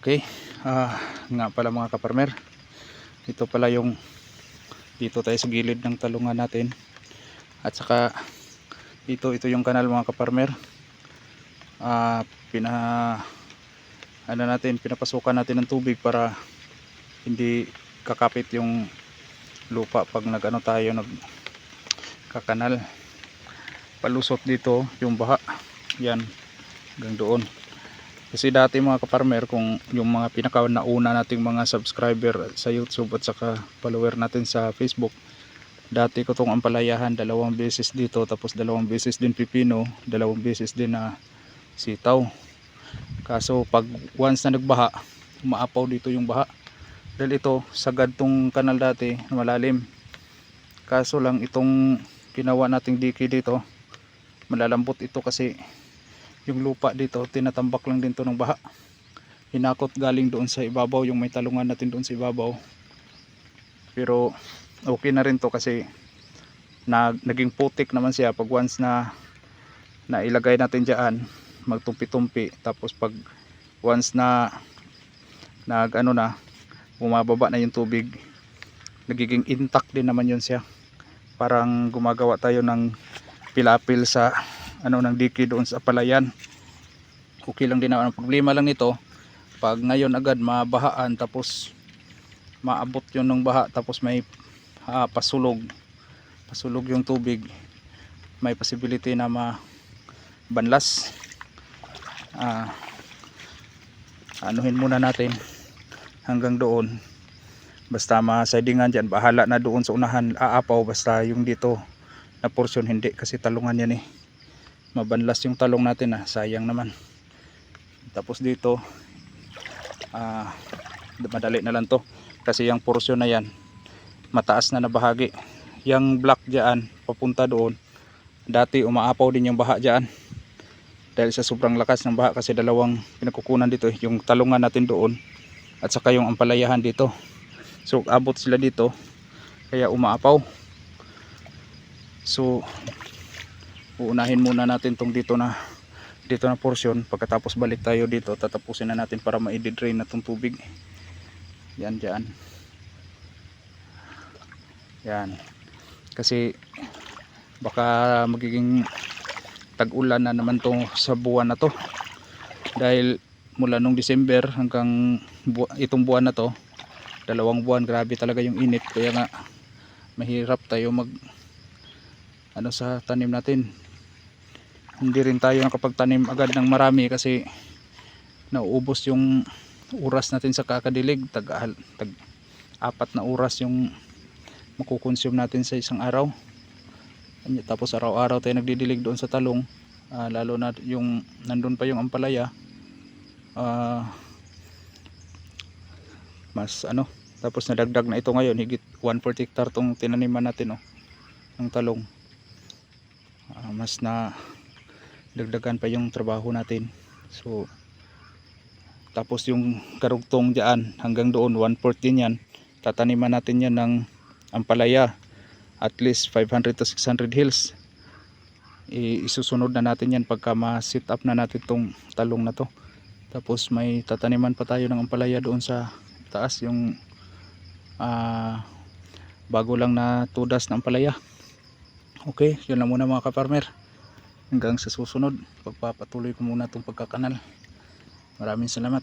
Okay, nga pala mga kaparmer, ito pala yung dito tayo sa gilid ng talungan natin, at saka ito yung kanal mga kaparmer. Pinapasukan natin ng tubig para hindi kakapit yung lupa pag nagkakanal. Palusot dito yung baha, yan hanggang doon. Kasi dati mga kaparmer, kung yung mga pinakauna nating mga subscriber sa YouTube at saka follower natin sa Facebook, dati ko tong ampalayahan 2 beses dito, tapos 2 beses din pipino, 2 beses din na sitaw. Kaso pag once na nagbaha, umaapaw dito yung baha, dahil ito sagad tong kanal dati na malalim. Kaso lang itong ginawa nating diki dito, malalambot ito kasi yung lupa dito tinatambak lang din to ng baha, hinakot galing doon sa ibabaw, yung may talungan natin doon sa ibabaw. Pero okay na rin to kasi naging putik naman siya pag once na ilagay natin dyan, magtumpi-tumpi. Tapos pag once na bumababa na yung tubig, nagiging intact din naman yun siya. Parang gumagawa tayo ng pilapil sa ng diki doon sa palayan. Okay lang din naman. Ang problema lang nito, pag ngayon agad mabahaan, tapos maabot yun ng baha, tapos may pasulog yung tubig, may possibility na mabanlas. Anuhin muna natin hanggang doon, basta masidingan dyan, bahala na doon sa unahan aapaw, basta yung dito na portion hindi, kasi talungan yan eh, mabanlas yung talong natin, sayang naman. Tapos dito madali na lang to, kasi yung portion na yan mataas na bahagi. Yung block dyan papunta doon, dati umaapaw din yung baha dyan dahil sa sobrang lakas ng baha, kasi dalawang pinagkukunan dito, yung talungan natin doon at saka yung ampalayahan dito. So abot sila dito kaya umaapaw. So uunahin muna natin tong dito na portion, pagkatapos balik tayo dito, tatapusin na natin para ma-drain na tong tubig. Yan dyan, yan, kasi baka magiging tag-ulan na naman to sa buwan na to, dahil mula nung December hanggang itong buwan na to, 2 buwan, grabe talaga yung init. Kaya nga mahirap tayo sa tanim natin. Hindi rin tayo nakapagtanim agad ng marami kasi nauubos yung oras natin sa kakadilig. Tag 4 na oras yung makukonsume natin sa isang araw. Tapos araw-araw tayo nagdidilig doon sa talong, lalo na yung nandun pa yung ampalaya. Tapos nadagdag na ito ngayon, higit 1/4 hectare tong tinaniman natin ng talong. Mas na dagdagan pa yung trabaho natin. So tapos yung karugtong dyan hanggang doon, 1/4 din yan, tataniman natin yan ng ampalaya, at least 500 to 600 hills. Isusunod na natin yan pagka ma-sit up na natin tong talong na to. Tapos may tataniman pa tayo ng ampalaya doon sa taas, yung bago lang na tudas ng ampalaya. Okay, yun lang muna mga kaparmer. Hanggang sa susunod, pagpapatuloy ko muna itong pagkakanal. Maraming salamat.